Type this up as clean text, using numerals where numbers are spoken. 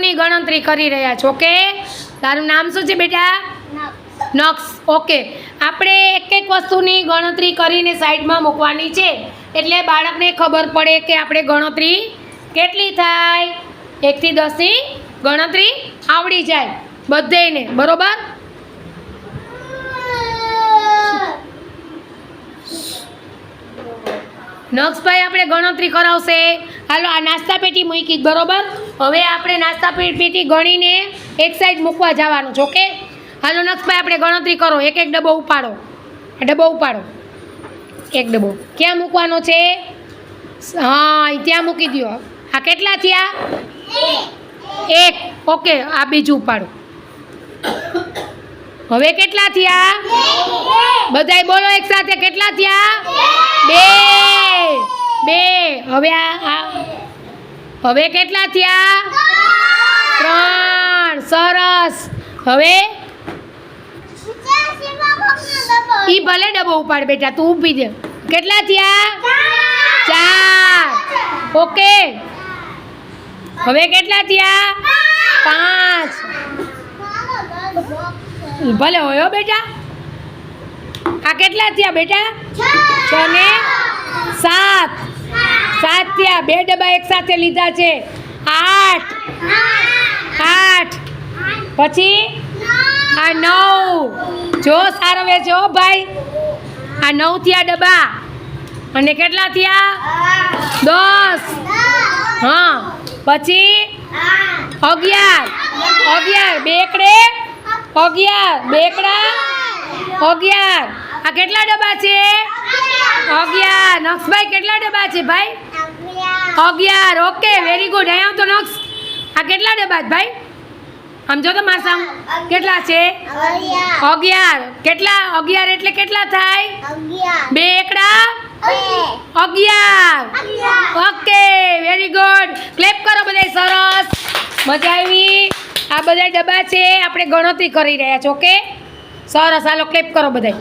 વસ્તુની ગણતરી કરી રહ્યા છો. ઓકે, તારું નામ શું છે બેટા? નક્ષ. ઓકે, આપણે એક એક વસ્તુની ગણતરી કરીને સાઈડમાં મૂકવાની છે, એટલે બાળકને ખબર પડે કે આપણે ગણતરી કેટલી થાય. 1 થી 10ની ગણતરી આવડી જાય બધેને, બરોબર? નક્ષભાઈ આપણે ગણતરી કરાવશે. હાલો, આ નાસ્તા પેટી મૂકી, બરોબર? હવે આપણે નાસ્તા પેટી ગણીને એક સાઈડ મૂકવા જવાનું છે. ઓકે, હાલો નક્ષભાઈ આપણે ગણતરી કરો. એક એક ડબ્બો ઉપાડો. ડબ્બો ઉપાડો. એક ડબ્બો ક્યાં મૂકવાનો છે? હા, ત્યાં મૂકી દો. આ કેટલા થયા? 1. ઓકે, આ બીજું ઉપાડો. હવે કેટલા થયા? બધાય બોલો એક સાથે, કેટલા થયા? 2. હવે હવે કેટલા થયા? 3. સરસ. હવે ઈ ભલે ડબ્બો ઉપાડ બેટા, તું ઊભી દે. કેટલા થયા? 4. ઓકે, હવે કેટલા થયા? 5. ભલે હોય બેટા. આ કેટલા થયા બેટા? 6 ને 7. 7 થયા. 2 ડબ્બા એક સાથે લીધા છે. 8. પછી આ 9. જો સારવે છે હો ભાઈ. આ 9 થયા ડબ્બા. અને કેટલા થયા? 10. હા, પછી 11. 2 એકડે 11. 2 એકડા 11. આ કેટલા ડબ્બા છે? 11. નક્ષભાઈ કેટલા ડબ્બા છે ભાઈ? 11. Okay, very good. અહીંયા તો નક્ષ, આ કેટલા ડબ્બા છે ભાઈ? સમજો તો મારા સામે કેટલા છે? 11. કેટલા? 11 એટલે કેટલા થાય? 2 એકડા 11. Okay, very good. ક્લેપ કરો બધાય. સરસ, મજા આવી. આ બધા ડબ્બા છે, આપણે ગણતરી કરી રહ્યા છો. ઓકે, સરસ. હાલો ક્લેપ કરો બધાય.